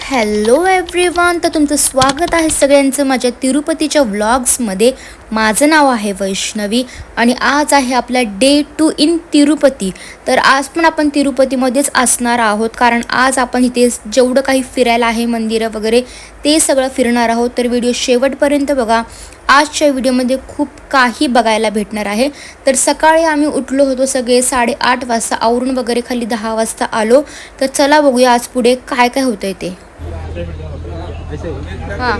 Hello everyone, तर तुमचं स्वागत आहे सगळ्यांचं माझ्या तिरुपतीच्या व्लॉग्समध्ये. माझं नाव आहे वैष्णवी आणि आज आहे आपला डे 2 इन तिरुपती. तर आज पण आपण तिरुपतीमध्येच असणार आहोत, कारण आज आपण इथे जेवढं काही फिरायला आहे, मंदिरं वगैरे ते सगळं फिरणार आहोत. तर व्हिडिओ शेवटपर्यंत बघा. आजच्या व्हिडिओमध्ये खूप काही बघायला भेटणार आहे. तर सकाळी आम्ही उठलो होतो सगळे 8:30 वाजता, आवरून वगैरे खाली 10 वाजता आलो. तर चला बघूया आज पुढे काय काय होतंय ते. हां,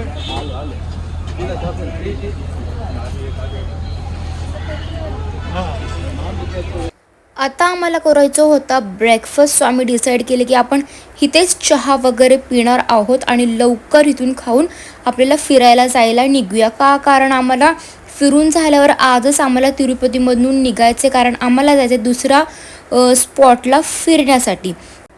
आता आम्हाला करायचं होता ब्रेकफास्ट. सो आम्ही डिसाईड केले की आपण इथेच चहा वगैरे पिणार आहोत आणि लवकर इथून खाऊन आपल्याला फिरायला जायला निघूया. कारण आम्हाला फिरून झाल्यावर आजच आम्हाला तिरुपतीमधून निघायचे, कारण आम्हाला जायचं दुसरा स्पॉटला फिरण्यासाठी.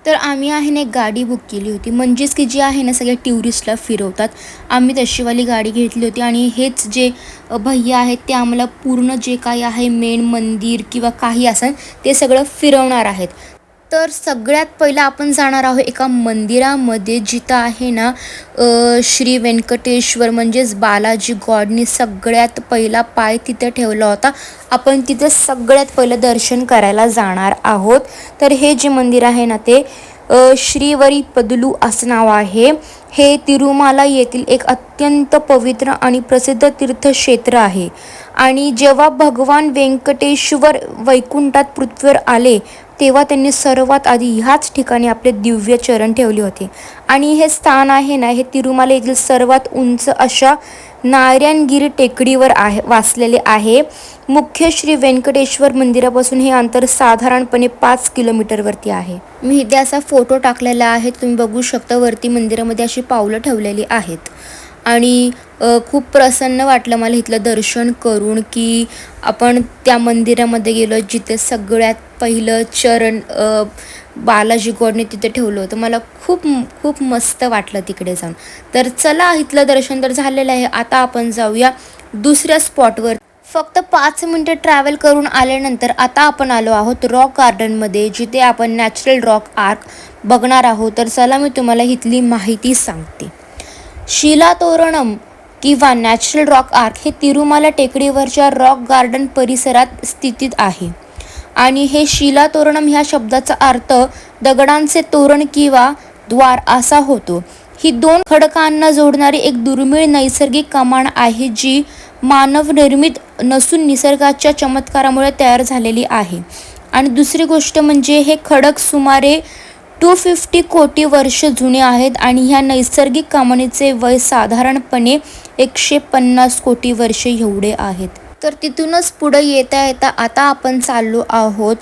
तर आम्ही आहे ना एक गाडी बुक केली होती, म्हणजेच की जी आहे ना सगळ्या टुरिस्टला फिरवतात. आम्ही तशीवाली गाडी घेतली होती आणि हेच जे भैया आहेत ते आम्हाला पूर्ण जे काही आहे मेन मंदिर किंवा काही असेल ते सगळं फिरवणार आहेत. तर सगळ्यात पहिलं आपण जाणार आहोत एका मंदिरामध्ये, जिथं आहे ना श्री व्यंकटेश्वर म्हणजेच बालाजी गॉडनी सगळ्यात पहिला पाय तिथं ठेवला होता. आपण तिथं सगळ्यात पहिलं दर्शन करायला जाणार आहोत. तर हे जे मंदिर आहे ना ते श्रीवरी पदलू असं नाव आहे. हे तिरुमाला येथील एक अत्यंत पवित्र आणि प्रसिद्ध तीर्थक्षेत्र आहे. आणि जेव्हा भगवान व्यंकटेश्वर वैकुंठात पृथ्वीवर आले तेव्हा त्यांनी सर्वात आधी ह्याच ठिकाणी आपले दिव्य चरण ठेवले होते. आणि हे स्थान आहे ना हे तिरुमाला येथील सर्वात उंच अशा नारायणगिरी टेकडीवर वसलेले आहे. मुख्य श्री व्यंकटेश्वर मंदिरापासून हे अंतर साधारणपणे 5 किलोमीटरवरती आहे. मी इथे असा फोटो टाकलेला आहे, तुम्ही बघू शकता. वरती मंदिरामध्ये अशी पावलं ठेवलेली आहेत आणि खूप प्रसन्न वाटलं मला इथलं दर्शन करून, की आपण त्या मंदिरामध्ये गेलो जिथे सगळ्यात पहिलं चरण बालाजी गॉडने तिथे ठेवलं होतं. मला खूप खूप मस्त वाटलं तिकडे जाऊन. तर चला, इथलं दर्शन तर झालेलं आहे. आता आपण जाऊया दुसऱ्या स्पॉटवर. फक्त 5 मिनटं ट्रॅव्हल करून आल्यानंतर आता आपण आलो आहोत रॉक गार्डनमध्ये, जिथे आपण नॅचरल रॉक आर्क बघणार आहोत. तर चला मी तुम्हाला इथली माहिती सांगते. शिलातोरणम किंवा नॅचरल रॉक आर्क हे तिरुमाला टेकडीवरच्या रॉक गार्डन परिसरात स्थितीत आहे. आणि हे शिलातोरणम ह्या शब्दाचा अर्थ दगडांचे तोरण किंवा द्वार असा होतो. ही 2 खडकांना जोडणारी एक दुर्मिळ नैसर्गिक कमान आहे, जी मानवनिर्मित नसून निसर्गाच्या चमत्कारामुळे तयार झालेली आहे. आणि दुसरी गोष्ट म्हणजे हे खडक सुमारे 250 कोटी वर्ष जुने आहेत आणि ह्या नैसर्गिक कमानीचे वय साधारणपणे 150 कोटी वर्षे एवढे आहेत. तर तिथूनच पुढे येता येता आता आपण चाललो आहोत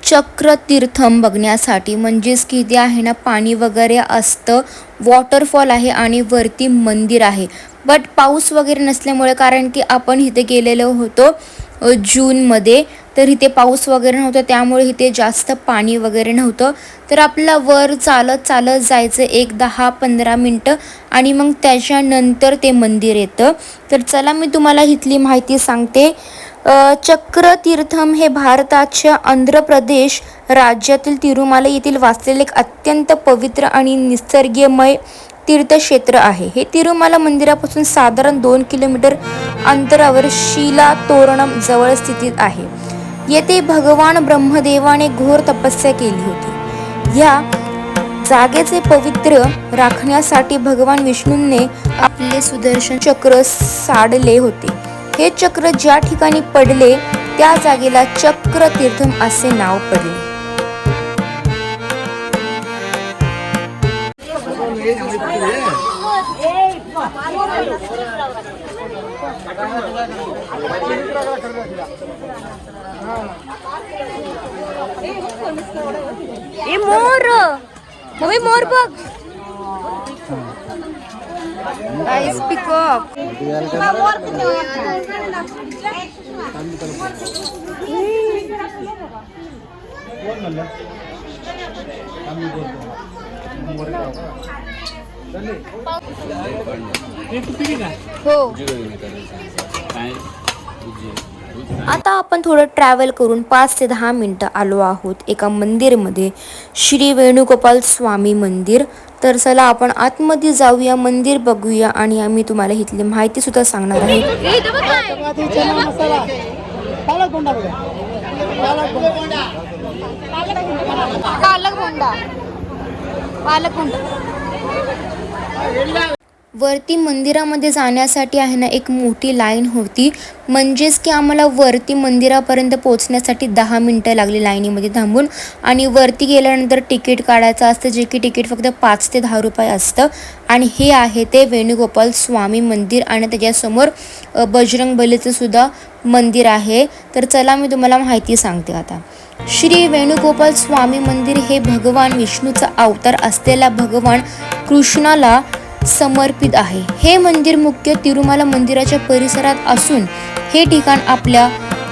चक्रतीर्थम बघण्यासाठी. म्हणजेच की इथे आहे ना पाणी वगैरे असतं, वॉटरफॉल आहे आणि वरती मंदिर आहे. बट पाऊस वगैरे नसल्यामुळे, कारण की आपण इथे गेलेलो होतो जूनमध्ये, तर इथे पाऊस वगैरे नव्हतं, त्यामुळे इथे जास्त पाणी वगैरे नव्हतं. तर आपल्याला वर चालत चालत जायचं 10-15 मिनटं आणि मग त्याच्यानंतर ते मंदिर येतं. तर चला मी तुम्हाला इथली माहिती सांगते. चक्रतीर्थम हे भारताच्या आंध्र प्रदेश राज्यातील तिरुमाला येथील वसलेले एक अत्यंत पवित्र आणि निसर्गमय तीर्थक्षेत्र आहे. हे तिरुमाला मंदिरापासून साधारण 2 किलोमीटर अंतरावर शिलातोरणम जवळ स्थितीत आहे. येथे भगवान ब्रह्मदेवाने घोर तपस्या केली होती. या जागेचे पवित्र राखण्यासाठी भगवान विष्णूंनी आपले सुदर्शन चक्र साडले होते. हे चक्र ज्या ठिकाणी पडले त्या जागेला चक्रतीर्थम असे नाव पडले. मोर बघ, पिकॉक. हो, आता आपण थोडं ट्रॅव्हल करून 5 ते 10 मिनटं आलो आहोत एका मंदिरमध्ये, श्री वेणुगोपाल स्वामी मंदिर. तर चला आपण आतमध्ये जाऊया, मंदिर बघूया आणि आम्ही तुम्हाला इथली माहिती सुद्धा सांगणार आहे. वरती मंदिरामध्ये जाण्यासाठी आहे ना एक मोठी लाईन होती, म्हणजेच की आम्हाला वरती मंदिरापर्यंत पोहोचण्यासाठी 10 मिनटं लागली लाईनीमध्ये थांबून. आणि वरती गेल्यानंतर तिकीट काढायचं असतं, जे की तिकीट फक्त 5 ते 10 रुपये असतं. आणि हे आहे ते वेणुगोपाल स्वामी मंदिर आणि त्याच्यासमोर बजरंग बलीचं सुद्धा मंदिर आहे. तर चला मी तुम्हाला माहिती सांगते आता. श्री वेणुगोपाल स्वामी मंदिर हे भगवान विष्णूचा अवतार असलेला भगवान कृष्णाला समर्पित आहे. हे मंदिर मुख्य तिरुमाला मंदिराच्या परिसरात असून हे ठिकाण आपल्या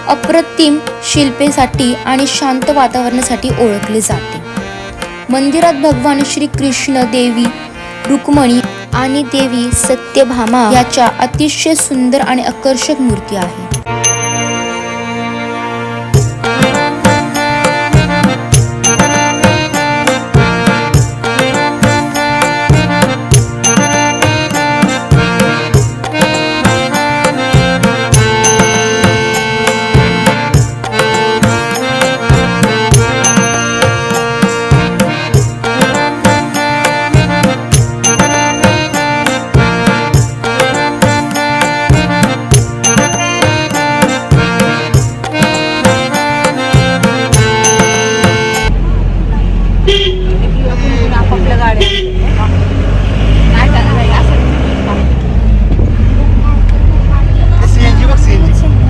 अप्रतिम शिल्पेसाठी आणि शांत वातावरणासाठी ओळखले जाते. मंदिरात भगवान श्री कृष्ण, देवी रुक्मिणी आणि देवी सत्यभामा याच्या अतिशय सुंदर आणि आकर्षक मूर्ती आहे.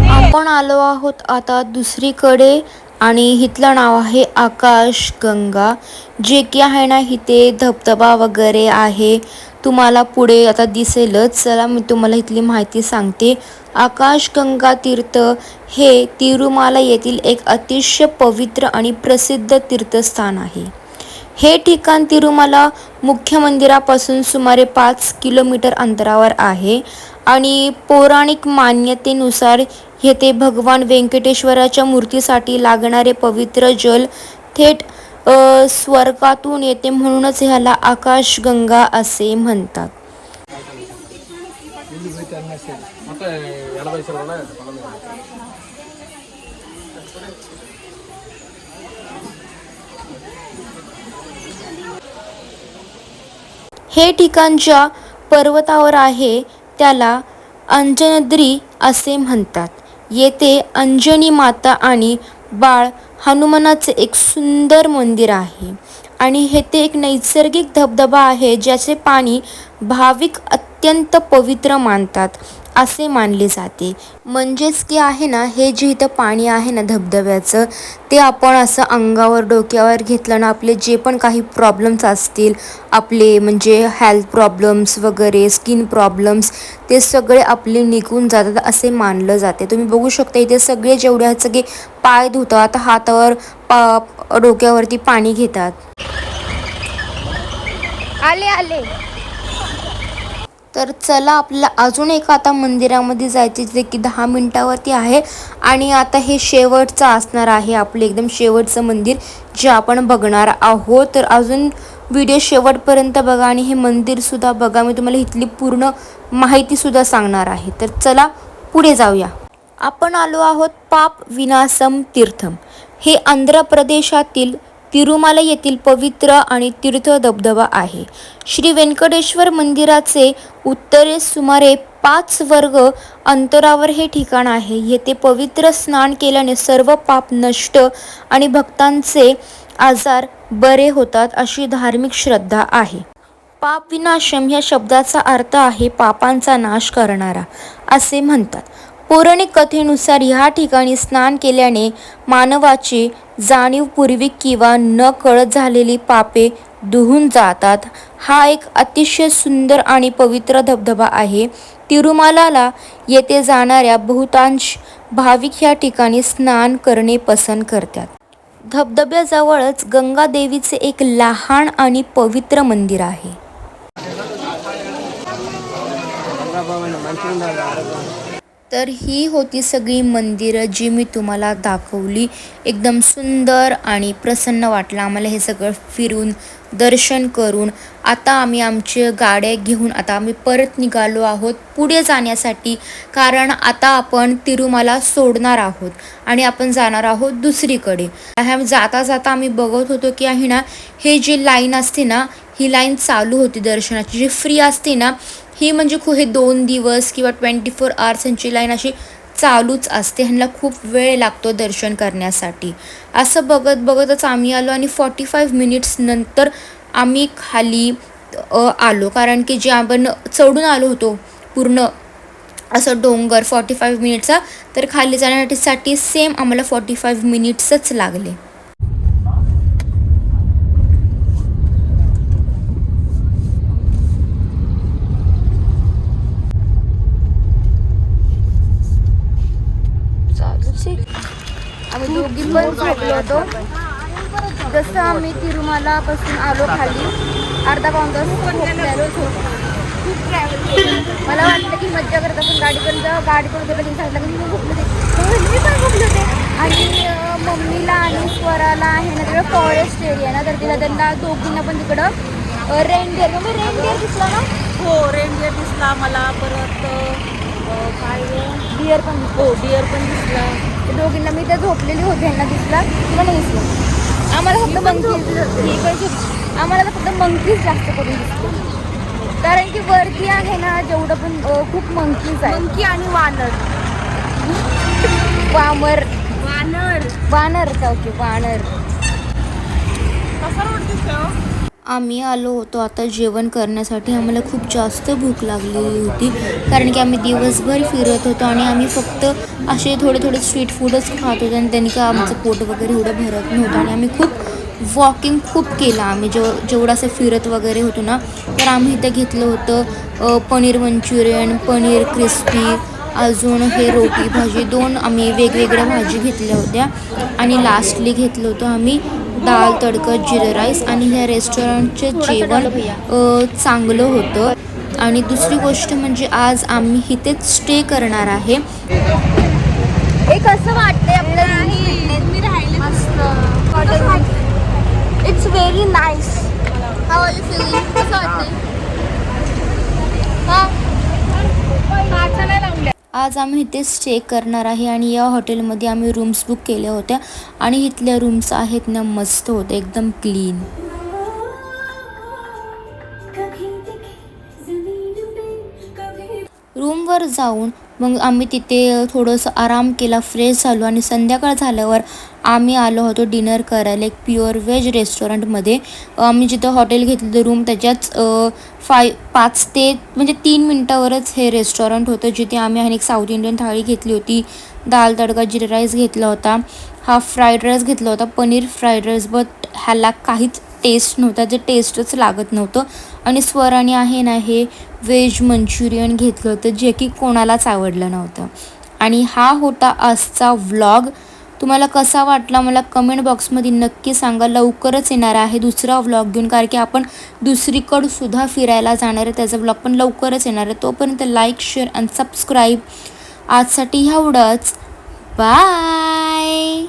आपण आलो आहोत आता दुसरीकडे आणि इथलं नाव आहे आकाश गंगा, जे की आहे ना इथे धबधबा वगैरे आहे. तुम्हाला पुढे आता दिसेलच. चला मी तुम्हाला इथली माहिती सांगते. आकाश गंगा तीर्थ हे तिरुमाला येथील एक अतिशय पवित्र आणि प्रसिद्ध तीर्थस्थान आहे. हे ठिकाण तिरुमाला मुख्य मंदिरापासून सुमारे 5 किलोमीटर अंतरावर आहे आणि पौराणिक मान्यतेनुसार येथे भगवान व्यंकटेश्वराच्या मूर्तीसाठी लागणारे पवित्र जल थेट स्वर्गातून येते, म्हणूनच ह्याला आकाशगंगा असे म्हणतात. हे ठिकाण ज्या पर्वतावर आहे त्याला अंजनद्री असे म्हणतात. येथे अंजनी माता आणि बाळ हनुमानाचे एक सुंदर मंदिर आहे आणि येथे एक नैसर्गिक धबधबा आहे, ज्याचे पाणी भाविक अत्यंत पवित्र मानतात असे मानले जाते. म्हणजेच की आहे ना, हे जे इथं पाणी आहे ना धबधब्याचं, ते आपण असं अंगावर डोक्यावर घेतलं ना, आपले जे पण काही प्रॉब्लेम्स असतील, आपले म्हणजे हेल्थ प्रॉब्लेम्स वगैरे, स्किन प्रॉब्लेम्स, ते सगळे आपले निघून जातात असे मानलं जाते. तुम्ही बघू शकता इथे सगळे जेवढे आहेत सगळे पाय धुतात, हातावर डोक्यावरती पाणी घेतात. आले तर चला आपल्याला अजून एक आता मंदिरामध्ये जायचे, जे की 10 मिनिटावरती आहे आणि आता हे शेवटचं असणार आहे, आपलं एकदम शेवटचं मंदिर जे आपण बघणार आहोत. तर अजून व्हिडिओ शेवटपर्यंत बघा आणि हे मंदिरसुद्धा बघा. मी तुम्हाला इथली पूर्ण माहितीसुद्धा सांगणार आहे. तर चला पुढे जाऊया. आपण आलो आहोत पाप विनाशम तीर्थम. हे आंध्र प्रदेशातील तिरुमाला येथील पवित्र आणि तीर्थ धबधबा आहे. श्री व्यंकटेश्वर मंदिराचे उत्तरेस सुमारे 5 वर्ग अंतरावर हे ठिकाण आहे. येथे पवित्र स्नान केल्याने सर्व पाप नष्ट आणि भक्तांचे आजार बरे होतात अशी धार्मिक श्रद्धा आहे. पाप विनाशम या शब्दाचा अर्थ आहे पापांचा नाश करणारा असे म्हणतात. पौराणिक कथेनुसार ह्या ठिकाणी स्नान केल्याने मानवाची जाणीवपूर्वक किंवा न कळत झालेली पापे धुवून जातात. हा एक अतिशय सुंदर आणि पवित्र धबधबा आहे. तिरुमालाला येथे जाणाऱ्या बहुतांश भाविक ह्या ठिकाणी स्नान करणे पसंत करतात. धबधब्याजवळच गंगा देवीचे एक लहान आणि पवित्र मंदिर आहे. तर ही होती सगळी मंदिरं जी मी तुम्हाला दाखवली. एकदम सुंदर आणि प्रसन्न वाटलं आम्हाला हे सगळं फिरून दर्शन करून आता आम्ही आमच्या गाड्या घेऊन आता आम्ही परत निघालो आहोत पुढे जाण्यासाठी. कारण आता आपण तिरुमला सोडणार आहोत आणि आपण जाणार आहोत दुसरीकडे. जाता जाता आम्ही बघत होतो की आहे ना, हे जी लाईन असते ना, ही लाईन चालू होती दर्शनाची. जी फ्री असते ना, ही म्हणजे हे 2 दिवस किंवा 24 आवर्स यांची लाईन अशी चालूच असते. ह्यांना खूप वेळ लागतो दर्शन करण्यासाठी. असं बघत बघतच आम्ही आलो आणि 45 मिनिट्स नंतर आम्ही खाली आलो. कारण की जे आपण चढून आलो होतो पूर्ण असं डोंगर 45 मिनिटचा, तर खाली जाण्यासाठी सेम आम्हाला 45 मिनिट्सच लागले. आम्ही दोघी पण झोपलो होतो. जसं आम्ही तिरुमलापासून आलो खाली, अर्धा पाऊण तास झोपलेलोच होतो. खूप ट्रॅव्हल. मला वाटलं की मज्जा करत आपण गाडीपर्यंत गाडीकडून सांगितलं की मी झोपले होते. मी पण झोपले होते. आणि मम्मीला आणि स्वराला आहे ना तिकडं फॉरेस्ट एरिया ना, तर त्यांना दोघींना पण तिकडं रेनडिअर दिसला ना. हो, रेनडिअर दिसला मला. परत काय डिअर पण दिसला. दोघींना मी त्या झोपलेली होते, ह्यांना दिसला तुला नाही दिसलं. आम्हाला फक्त मंकीज जास्त करून दिसतो. कारण की वरती आहे ना जेवढं पण खूप मंकीज आहे. मंकी आणि वानर. वानर. आम्ही आलो होतो आता जेवण करण्यासाठी. आम्हाला खूप जास्त भूक लागलेली होती कारण की आम्ही दिवसभर फिरत होतो आणि आम्ही फक्त असे थोडे स्ट्रीट फूडच खात होतो आणि त्यांनी का आमचं पोट वगैरे एवढं भरत नव्हतं. आणि आम्ही खूप वॉकिंग केलं. आम्ही जेवढं असं फिरत वगैरे होतो ना, तर आम्ही इथं घेतलं होतं पनीर मंचुरियन, पनीर क्रिस्पी, अजून हे रोटी भाजी, 2 आम्ही वेगवेगळ्या भाजी घेतल्या होत्या. आणि लास्टली घेतलं होतं आम्ही दाल तडका जिरा राईस. आणि ह्या रेस्टॉरंटचे जेवण चांगलं होतं. आणि दुसरी गोष्ट म्हणजे आज आम्ही इथेच स्टे करणार आहे. एक असं वाटतंय आपल्याला मी राहिले मस्त. It's very nice. How are you feeling? कसं वाटतंय? आज आम्ही इथे स्टे करणार आहे आणि या हॉटेलमध्ये आम्ही रूम्स बुक केल्या होत्या आणि इथल्या रूम्स आहेत ना मस्त होत्या, एकदम क्लीन. रूमवर जाऊन मग आम्ही तिथे थोडंसं आराम केला, फ्रेश झालो आणि संध्याकाळ झाल्यावर आम्ही आलो होतो डिनर करायला एक प्युअर व्हेज रेस्टॉरंटमध्ये. आम्ही जिथं हॉटेल घेतलं रूम त्याच्याच 5 ते म्हणजे 3 मिनटावरच हे रेस्टॉरंट होतं, जिथे आम्ही एक साऊथ इंडियन थाळी घेतली होती, दाल तडका जिरा राईस घेतला होता, हाफ फ्राईड राईस घेतला होता, पनीर फ्राईड राईस. बट ह्याला काहीच टेस्ट नव्हता, जे टेस्टच लागत नव्हतं. आणि स्वराने आहे ना हे व्हेज मंचुरियन घेतलं होतं, जे की कोणालाच आवडलं नव्हतं. आणि हा होता आजचा व्लॉग. तुम्हाला कसा वाटला मला कमेंट बॉक्समध्ये नक्की सांगा. लवकरच येणार आहे दुसरा व्लॉग घेऊन, कारण की आपण दुसरीकडंसुद्धा फिरायला जाणार आहे, त्याचा व्लॉग पण लवकरच येणार आहे. तोपर्यंत लाईक, शेअर आणि सबस्क्राईब. आजसाठी एवढंच. बाय.